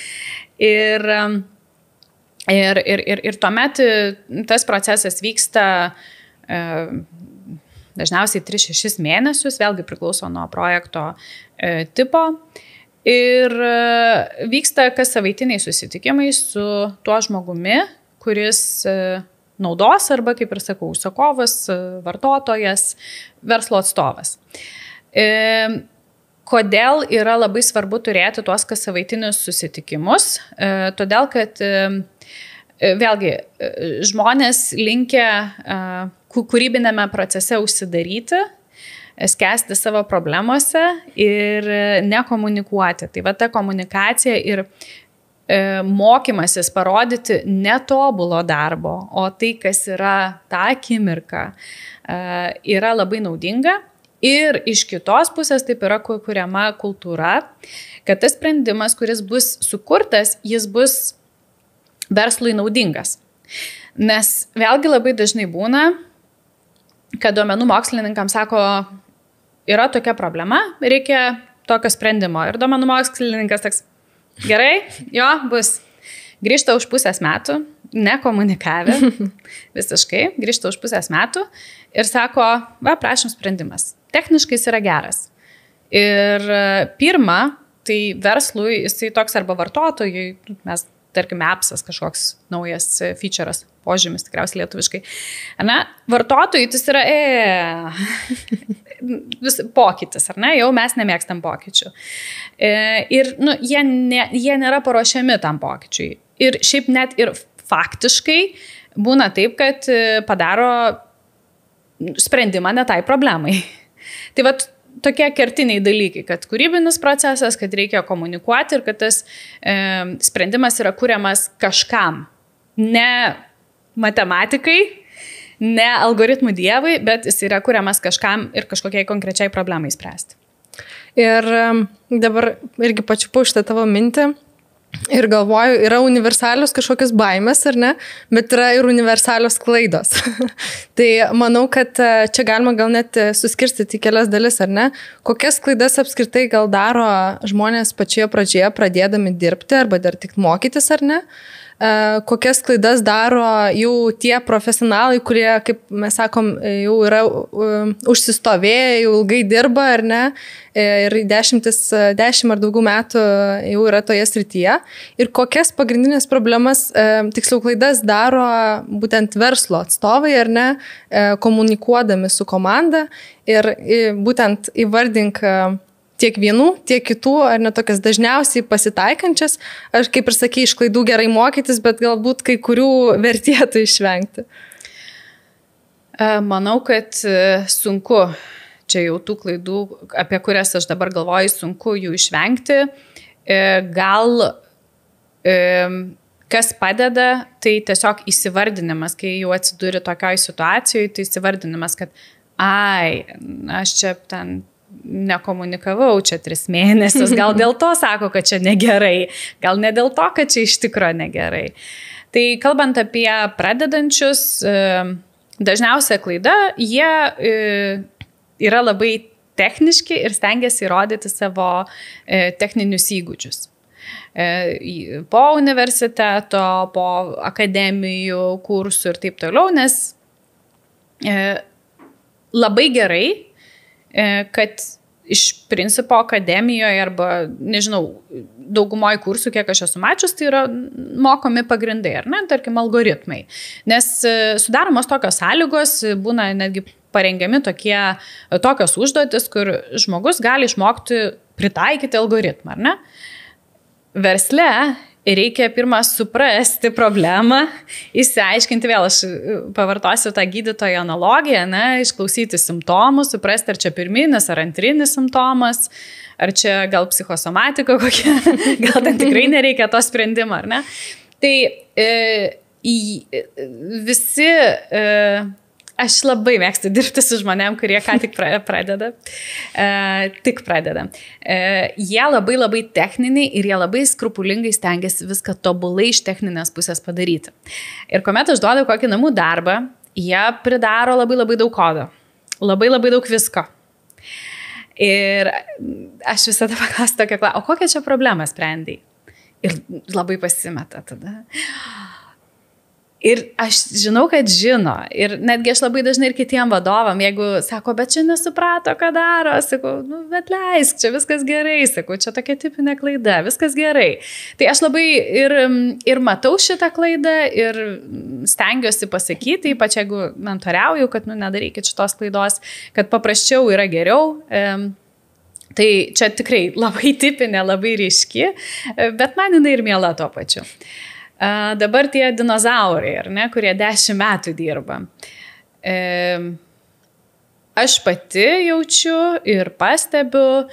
Ir tuomet tas procesas vyksta dažniausiai 3-6 mėnesius, vėlgi priklauso nuo projekto tipo. Ir vyksta kas savaitiniai susitikimai su tuo žmogumi, kuris naudos arba, kaip ir sakau, užsakovas, vartotojas, verslo atstovas. Kodėl yra labai svarbu turėti tuos kas savaitinius susitikimus? Todėl, kad vėlgi, žmonės linkę kūrybinėme procese užsidaryti, skęsti savo problemose ir nekomunikuoti. Tai va ta komunikacija ir mokymasis parodyti netobulo darbo, o tai, kas yra ta akimirka, yra labai naudinga. Ir iš kitos pusės taip yra kuriama kultūra, kad tas sprendimas, kuris bus sukurtas, jis bus verslui naudingas. Nes vėlgi labai dažnai būna, kad duomenų mokslininkams sako, yra tokia problema, reikia tokio sprendimo. Ir duomenų mokslininkas toks, gerai, jo, bus. Grįžta už 1,5 metų, nekomunikavę, visiškai, grįžta už 1,5 metų ir sako, prašom sprendimas. Techniškai jis yra geras. Ir pirma, tai verslui, jisai toks arba vartotojui, mes tarkime, appsas kažkoks naujas feature'as, požymis tikriausiai lietuviškai. Vartotojui tas yra pokytis, ar ne? Jau mes nemėgstam pokyčių. Ir jie nėra paruošiami tam pokyčiui. Ir šiaip net ir faktiškai būna taip, kad padaro sprendimą ne tai problemai. Tai vat tokie kertiniai dalykai, kad kūrybinis procesas, kad reikia komunikuoti ir kad tas sprendimas yra kuriamas kažkam. Ne matematikai, ne algoritmų dievai, bet jis yra kuriamas kažkam ir kažkokiai konkrečiai problemai spręsti. Ir dabar irgi pačiupau šitą tavo mintį ir galvoju, yra universalios kažkokios baimės, ar ne, bet yra ir universalios klaidos. Tai manau, kad čia galima gal net suskirstyti kelias dalis, ar ne? Kokias klaidas apskritai gal daro žmonės pačioje pradžioje pradėdami dirbti arba dar tik mokytis, ar ne? kokias klaidas daro jau tie profesionalai, kurie, kaip mes sakom, jau yra užsistovėję, jau ilgai dirba, ar ne, ir 10 ar daugiau metų jau yra toje srityje. Ir kokias pagrindinės problemas, tiksliau klaidas daro būtent verslo atstovai, ar ne, komunikuodami su komanda ir būtent įvardink tiek vienų, tiek kitų, ar ne tokias dažniausiai pasitaikančias, aš kaip ir sakė, iš klaidų gerai mokytis, bet galbūt kai kurių vertėtų išvengti. Manau, kad sunku. Čia jau tų klaidų, apie kurias aš dabar galvoju, sunku jų išvengti. Gal kas padeda, tai tiesiog įsivardinimas, kai jau atsiduri tokioj situacijoje, tai įsivardinimas, kad aš čia ten nekomunikavau čia 3 mėnesius, gal dėl to sako, kad čia negerai, gal ne dėl to, kad čia iš tikro negerai. Tai kalbant apie pradedančius, dažniausia klaida, jie yra labai techniški ir stengiasi įrodyti savo techninius įgūdžius. Po universiteto, po akademijų, kursų ir taip toliau, nes labai gerai, kad iš principo akademijoje arba, nežinau, daugumoje kursų, kiek aš esu mačius, tai yra mokomi pagrindai, ar ne, tarkim, algoritmai. Nes sudaromos tokios sąlygos, būna netgi parengiami tokios užduotis, kur žmogus gali išmokti pritaikyti algoritmą, ar ne? Versle reikia pirmą suprasti problemą, įsiaiškinti, vėl aš pavartosiu tą gydytojo analogiją, ne, išklausyti simptomus, suprasti, ar čia pirminis ar antrinis simptomas, ar čia gal psichosomatika kokia, gal ten tikrai nereikia to sprendimo, ar ne. Tai visi... Aš labai mėgstu dirbti su žmonėm, kurie ką tik pradeda. Jie labai techniniai ir jie labai skrupulingai stengiasi viską tobulai iš techninės pusės padaryti. Ir kuomet aš duodu kokį namų darbą, jie pridaro labai daug kodo. Labai daug visko. Ir aš visada paklausiu tokią klausimą, o kokią čia problemą sprendai? Ir labai pasimeta tada. Ir aš žinau, kad žino. Ir netgi aš labai dažnai ir kitiem vadovam, jeigu sako, bet čia nesuprato, ką daro, sakau, bet leisk, čia viskas gerai, sakau, čia tokia tipinė klaida, viskas gerai. Tai aš labai ir matau šitą klaidą ir stengiuosi pasakyti, ypač jeigu mentoriauju, kad nedarykit šitos klaidos, kad paprasčiau yra geriau. Tai čia tikrai labai tipinė, labai ryški, bet man jinai ir miela tuo pačiu. Dabar tie dinozaurai, ar ne, kurie 10 metų dirba. Aš pati jaučiu ir pastebiu,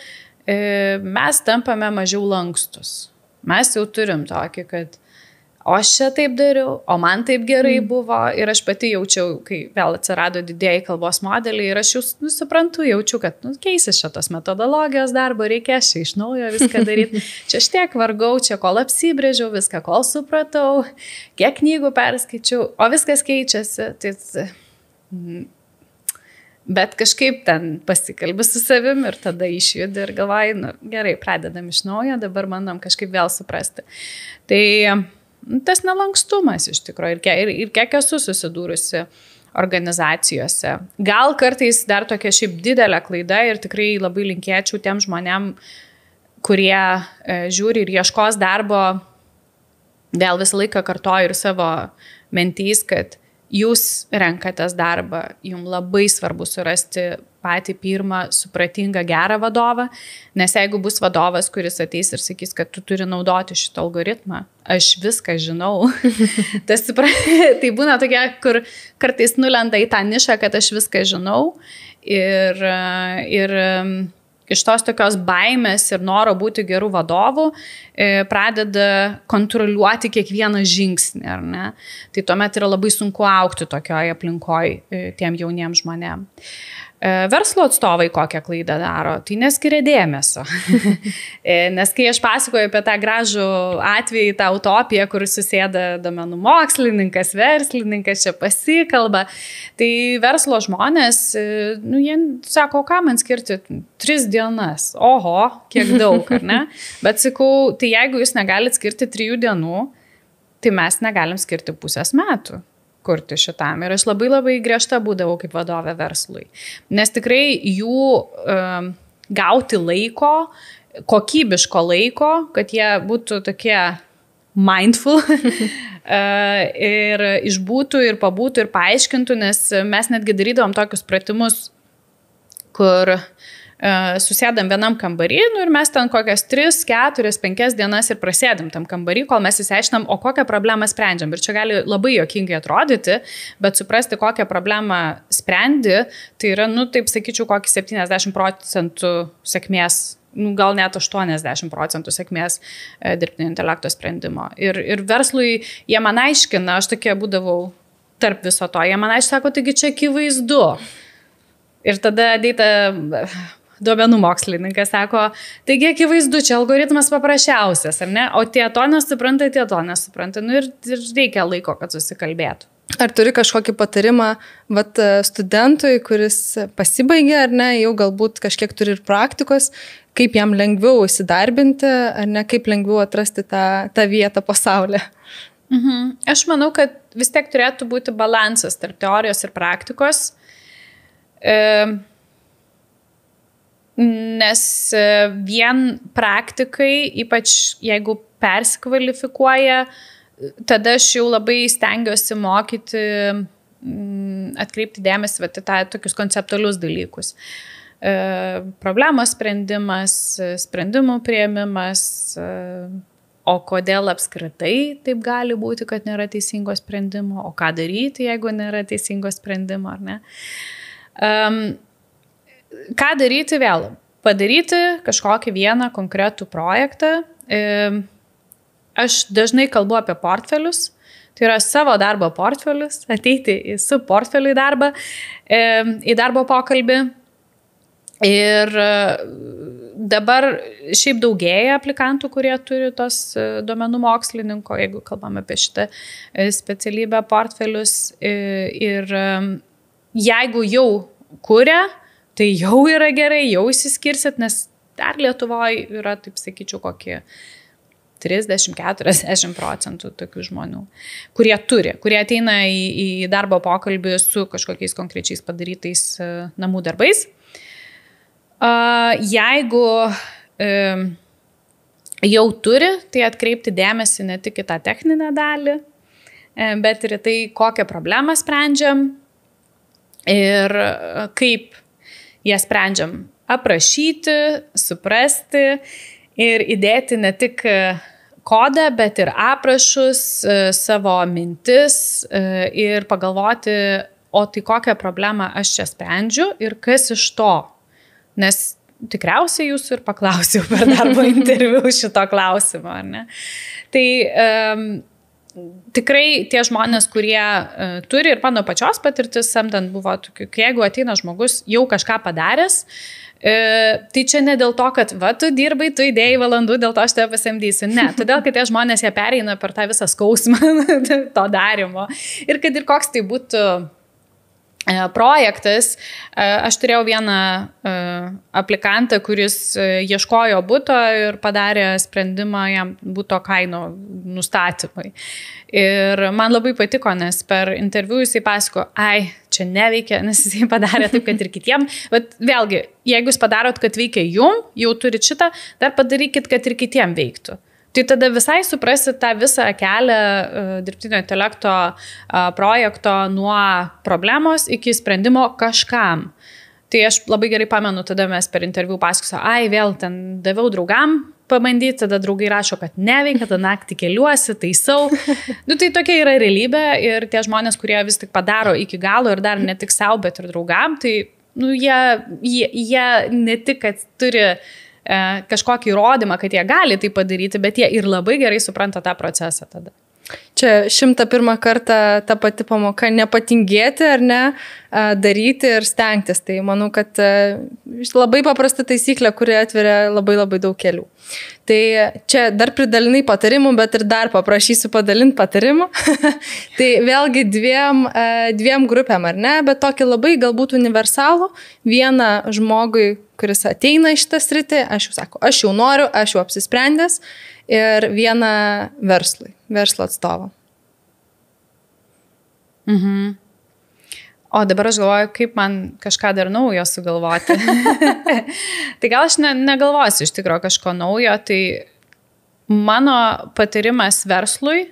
mes tampame mažiau lankstus. Mes jau turim tokį, kad o aš čia taip dariau, o man taip gerai buvo. Ir aš pati jaučiau, kai vėl atsirado didieji kalbos modeliai ir aš jau suprantu, jaučiu, kad keisis šitos metodologijos darbo, reikės čia iš naujo viską daryti. Čia aš tiek vargau, čia kol apsibrėžiau viską, kol supratau, kiek knygų perskaičiau, o viskas keičiasi. Bet kažkaip ten pasikalbi su savim ir tada išjudi ir galvoji, gerai, pradedam iš naujo, dabar bandom kažkaip vėl suprasti. Tai tas nelankstumas iš tikrųjų ir kiek esu susidūrusi organizacijose. Gal kartais dar tokia šiaip didelė klaida ir tikrai labai linkėčiau tiem žmonėm, kurie žiūri ir ieškos darbo, vėl visą laiką kartoju ir savo mentys, kad jūs renkatės darbą, jums labai svarbu surasti patį pirmą supratingą gerą vadovą, nes jeigu bus vadovas, kuris ateis ir sakys, kad tu turi naudoti šitą algoritmą, aš viską žinau. Tai būna tokia, kur kartais nulenda į tą nišą, kad aš viską žinau ir iš tos tokios baimės ir noro būti gerų vadovų pradeda kontroliuoti kiekvieną žingsnį, ar ne? Tai tuomet yra labai sunku augti tokioje aplinkoje tiem jauniems žmonėms. Verslo atstovai kokią klaidą daro, tai neskiria dėmesio. Nes kai aš pasakoju apie tą gražų atvejį, tą utopiją, kur susėda duomenų mokslininkas, verslininkas, čia pasikalba, tai verslo žmonės, jie sako, ką man skirti 3 dienas. Oho, kiek daug, ar ne? Bet sakau, tai jeigu jūs negalit skirti 3 dienų, tai mes negalim skirti pusės metų kurti šitam. Ir aš labai griežta būdavau kaip vadovė verslui. Nes tikrai jų gauti laiko, kokybiško laiko, kad jie būtų tokie mindful ir išbūtų ir pabūtų ir paaiškintų, nes mes netgi darydavom tokius pratimus, kur susėdam vienam kambarį, ir mes ten kokias 3, 4, 5 dienas ir prasėdam tam kambarį, kol mes įsiaiškinam, o kokią problemą sprendžiam. Ir čia gali labai juokingai atrodyti, bet suprasti, kokią problemą sprendi, tai yra, taip sakyčiau, kokį 70% sėkmės, gal net 80% sėkmės dirbtinio intelekto sprendimo. Ir verslui jie man aiškina, aš tokia būdavau tarp viso to, jie man sako, taigi čia akivaizdu. Ir tada ateita duomenų mokslininkas sako, taigi akivaizdu, čia algoritmas paprasčiausias, ar ne? O tie to nesupranta. Ir reikia laiko, kad susikalbėtų. Ar turi kažkokį patarimą studentui, kuris pasibaigė, ar ne, jau galbūt kažkiek turi ir praktikos, kaip jam lengviau įsidarbinti, ar ne, kaip lengviau atrasti tą vietą pasaulyje? Aš manau, kad vis tiek turėtų būti balansas tarp teorijos ir praktikos. Nes vien praktikai, ypač jeigu persikvalifikuoja, tada aš jau labai stengiuosi mokyti, atkreipti dėmesį į tokius konceptualius dalykus. Problemos sprendimas, sprendimų priėmimas, o kodėl apskritai taip gali būti, kad nėra teisingo sprendimo, o ką daryti, jeigu nėra teisingo sprendimo, ar ne. Ką daryti vėl? Padaryti kažkokį vieną konkretų projektą. Aš dažnai kalbu apie portfelius, tai yra savo darbo portfelius, ateiti su portfeliu į darbą, į darbo pokalbį. Ir dabar šiaip daugėja aplikantų, kurie turi tos duomenų mokslininko, jeigu kalbame apie šitą specialybę portfelius. Ir jeigu jau kuria, tai jau yra gerai, jau įsiskirsit, nes dar Lietuvoje yra, taip sakyčiau, kokie 30-40% tokių žmonių, kurie ateina į darbo pokalbį su kažkokiais konkrečiais padarytais namų darbais. Jeigu jau turi, tai atkreipti dėmesį ne tik į tą techninę dalį, bet ir į tai, kokią problemą sprendžiam ir kaip ją sprendžiam. Aprašyti, suprasti ir įdėti ne tik kodą, bet ir aprašus, savo mintis ir pagalvoti, o tai kokią problemą aš čia sprendžiu ir kas iš to. Nes tikriausiai jūsų ir paklausiau per darbo interviu šito klausimo, ar ne? Tai tikrai tie žmonės, kurie turi ir mano pačios patirtis samdant buvo tokių, jeigu ateina žmogus jau kažką padaręs, tai čia ne dėl to, kad tu dirbai, tu įdėjai valandų, dėl to aš tave pasamdysiu. Ne, todėl, kad tie žmonės jie pereina per tą visą skausmą to darimo. Ir kad ir koks tai būtų projektas, aš turėjau vieną aplikantą, kuris ieškojo buto ir padarė sprendimą jam buto kainų nustatymai. Ir man labai patiko, nes per interviu jisai pasako, čia neveikia, nes jisai padarė taip, kad ir kitiem. Bet vėlgi, jeigu jūs padarot, kad veikia jum, jau turit šitą, dar padarykit, kad ir kitiem veiktų. Tai tada visai suprasit tą visą kelią dirbtinio intelekto projekto nuo problemos iki sprendimo kažkam. Tai aš labai gerai pamenu, tada mes per interviu pasakosiu, vėl ten daviau draugam pabandyti, tada draugai rašo, kad neveikia, tada naktį keliuosi, taisau. Tai tokia yra realybė ir tie žmonės, kurie vis tik padaro iki galo ir dar ne tik savo, bet ir draugam, tai jie ne tik, kad turi kažkokį įrodymą, kad jie gali tai padaryti, bet jie ir labai gerai supranta tą procesą tada. Čia 101 kartą ta pati pamoka, nepatingėti ar ne, daryti ir stengtis. Tai manau, kad labai paprasta taisyklė, kuri atveria labai daug kelių. Tai čia dar pridalinai patarimų, bet ir dar paprašysiu padalinti patarimų. Tai vėlgi dviem grupėm, ar ne, bet tokį labai galbūt universalų. Vieną žmogui, kuris ateina iš tą sritį, aš jau noriu, aš jau apsisprendęs, ir vieną verslui. verslo atstovo. Mhm. O dabar aš galvoju, kaip man kažką dar naujo sugalvoti. Tai gal aš negalvosiu iš tikrųjų kažko naujo, tai mano patarimas verslui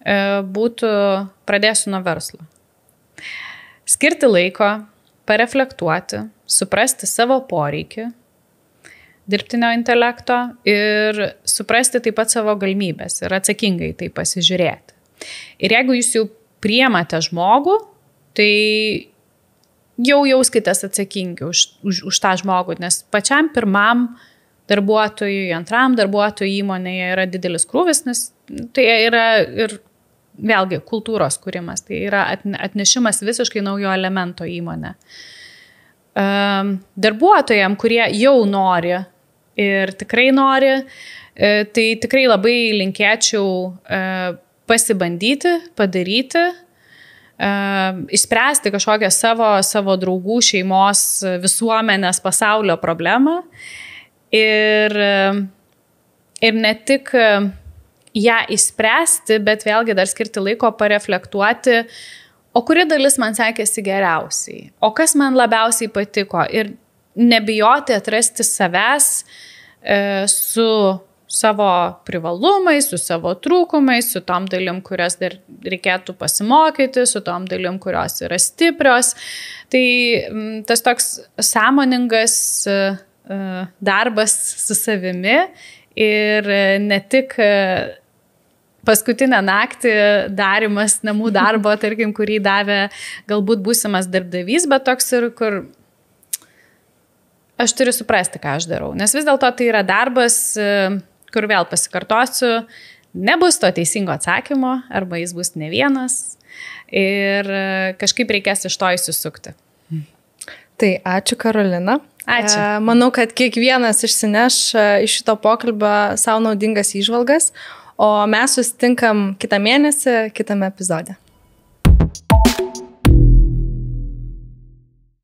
būtų, pradėsiu nuo verslo. Skirti laiko, pareflektuoti, suprasti savo poreikį, dirbtinio intelekto ir suprasti taip pat savo galimybės ir atsakingai tai pasižiūrėti. Ir jeigu jūs jau priemate žmogų, tai jau jauskitės atsakingi už tą žmogų, nes pačiam pirmam darbuotojui, antram darbuotojui įmonėje yra didelis krūvis, nes tai yra ir vėlgi kultūros kūrimas, tai yra atnešimas visiškai naujo elemento įmonę. Darbuotojam, kurie jau nori ir tikrai nori, tai tikrai labai linkėčiau pasibandyti, padaryti, išspręsti kažkokią savo draugų, šeimos, visuomenės, pasaulio problemą ir ne tik ją išspręsti, bet vėlgi dar skirti laiko pareflektuoti, o kuri dalis man sekėsi geriausiai, o kas man labiausiai patiko ir nebijoti atrasti savęs su savo privalumais, su savo trūkumais, su tom dalim, kurias dar reikėtų pasimokyti, su tom dalim, kurios yra stiprios. Tai tas toks sąmoningas darbas su savimi ir ne tik paskutinę naktį darimas namų darbo, tarkim, kurį davė galbūt būsimas darbdavys, bet toks ir kur aš turiu suprasti, ką aš darau. Nes vis dėlto tai yra darbas, kur vėl pasikartosiu, nebus to teisingo atsakymo, arba jis bus ne vienas ir kažkaip reikės iš to įsisukti. Tai ačiū, Karolina. Ačiū. Manau, kad kiekvienas išsineš iš šito pokalbio savo naudingas įžvalgas, o mes susitinkam kitą mėnesį, kitame epizode.